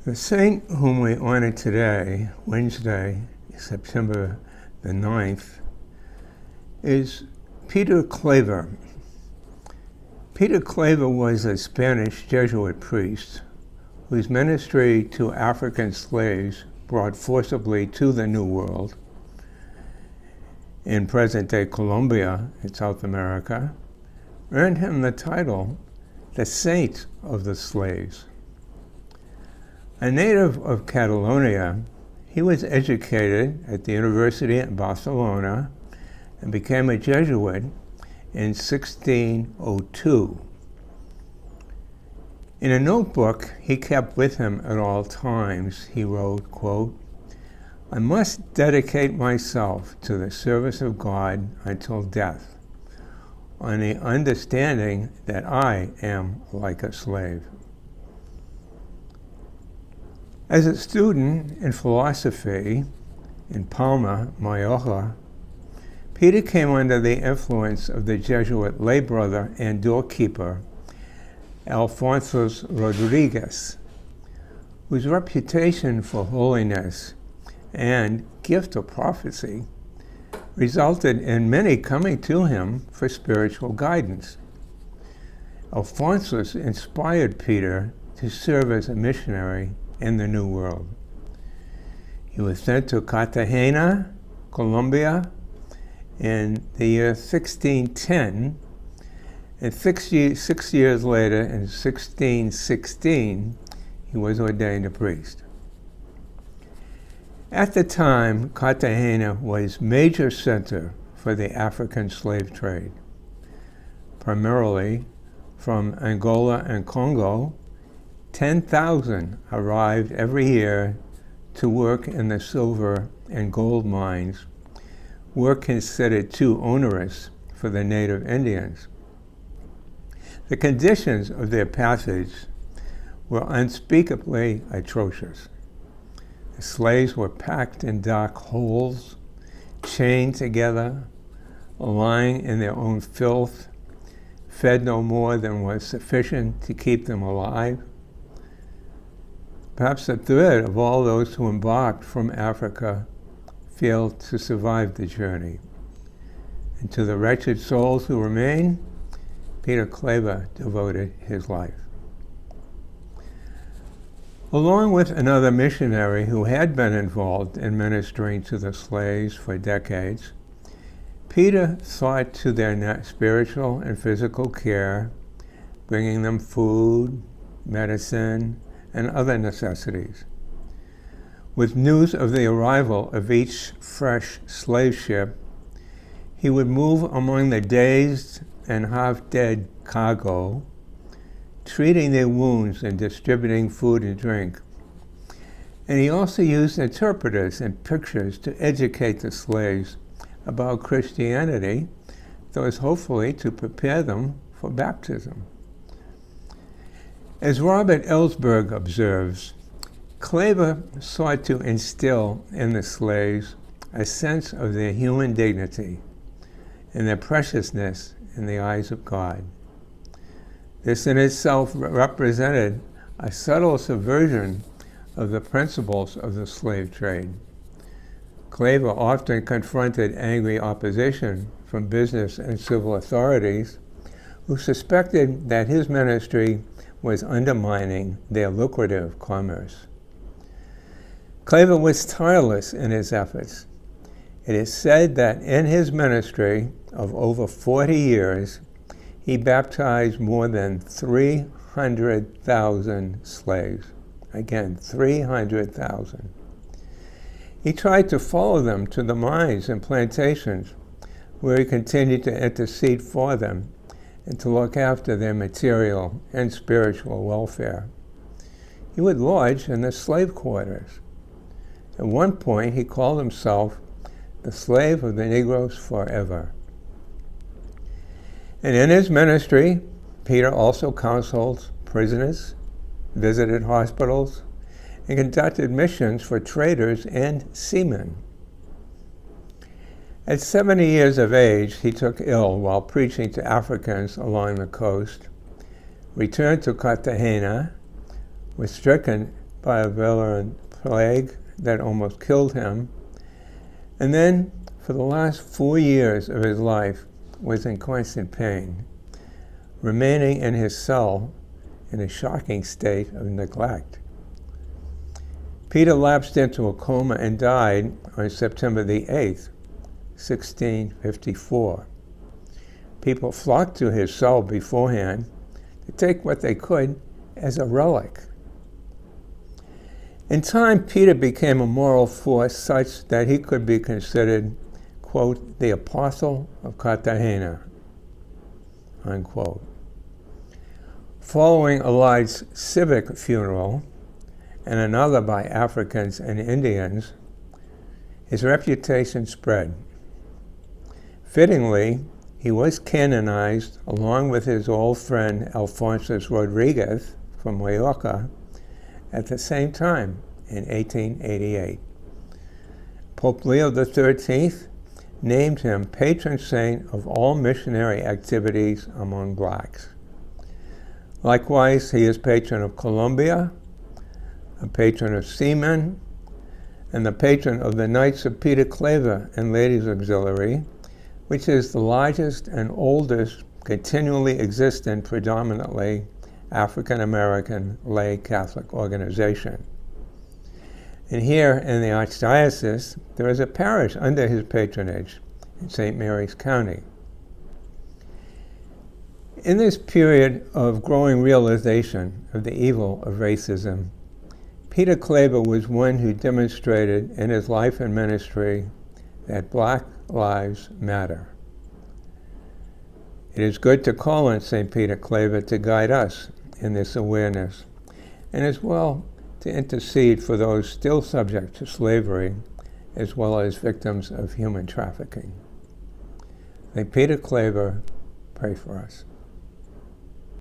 The saint whom we honor today, Wednesday, September the 9th, is Peter Claver. Peter Claver was a Spanish Jesuit priest whose ministry to African slaves brought forcibly to the New World in present-day Colombia in South America, earned him the title, the Saint of the Slaves. A native of Catalonia, he was educated at the University in Barcelona and became a Jesuit in 1602. In a notebook he kept with him at all times, he wrote, quote, "I must dedicate myself to the service of God until death, on the understanding that I am like a slave." As a student in philosophy in Palma, Mallorca, Peter came under the influence of the Jesuit lay brother and doorkeeper, Alfonso Rodriguez, whose reputation for holiness and gift of prophecy resulted in many coming to him for spiritual guidance. Alfonso inspired Peter to serve as a missionary in the New World. He was sent to Cartagena, Colombia, in the year 1610, and six years later, in 1616, he was ordained a priest. At the time, Cartagena was major center for the African slave trade, primarily from Angola and Congo. 10,000 arrived every year to work in the silver and gold mines, work considered too onerous for the native Indians. The conditions of their passage were unspeakably atrocious. The slaves were packed in dark holes, chained together, lying in their own filth, fed no more than was sufficient to keep them alive. Perhaps a third of all those who embarked from Africa failed to survive the journey. And to the wretched souls who remain, Peter Claver devoted his life. Along with another missionary who had been involved in ministering to the slaves for decades, Peter saw to their spiritual and physical care, bringing them food, medicine, and other necessities. With news of the arrival of each fresh slave ship, he would move among the dazed and half-dead cargo, treating their wounds and distributing food and drink. And he also used interpreters and pictures to educate the slaves about Christianity, so as hopefully to prepare them for baptism. As Robert Ellsberg observes, Claver sought to instill in the slaves a sense of their human dignity and their preciousness in the eyes of God. This in itself represented a subtle subversion of the principles of the slave trade. Claver often confronted angry opposition from business and civil authorities who suspected that his ministry was undermining their lucrative commerce. Claver was tireless in his efforts. It is said that in his ministry of over 40 years, he baptized more than 300,000 slaves. Again, 300,000. He tried to follow them to the mines and plantations, where he continued to intercede for them and to look after their material and spiritual welfare. He would lodge in the slave quarters. At one point, he called himself the slave of the Negroes forever. And in his ministry, Peter also counseled prisoners, visited hospitals, and conducted missions for traders and seamen. At 70 years of age, he took ill while preaching to Africans along the coast, returned to Cartagena, was stricken by a virulent plague that almost killed him, and then for the last 4 years of his life was in constant pain, remaining in his cell in a shocking state of neglect. Peter lapsed into a coma and died on September the 8th, 1654. People flocked to his cell beforehand to take what they could as a relic. In time, Peter became a moral force such that he could be considered, quote, the apostle of Cartagena, unquote. Following a large civic funeral and another by Africans and Indians, his reputation spread. Fittingly, he was canonized along with his old friend Alphonsus Rodriguez from Mallorca at the same time in 1888. Pope Leo XIII named him patron saint of all missionary activities among blacks. Likewise, he is patron of Colombia, a patron of seamen, and the patron of the Knights of Peter Claver and Ladies Auxiliary, which is the largest and oldest continually existent, predominantly African-American lay Catholic organization. And here in the Archdiocese, there is a parish under his patronage in St. Mary's County. In this period of growing realization of the evil of racism, Peter Claver was one who demonstrated in his life and ministry that Black lives matter. It is good to call on St. Peter Claver to guide us in this awareness, and as well to intercede for those still subject to slavery, as well as victims of human trafficking. St. Peter Claver, pray for us.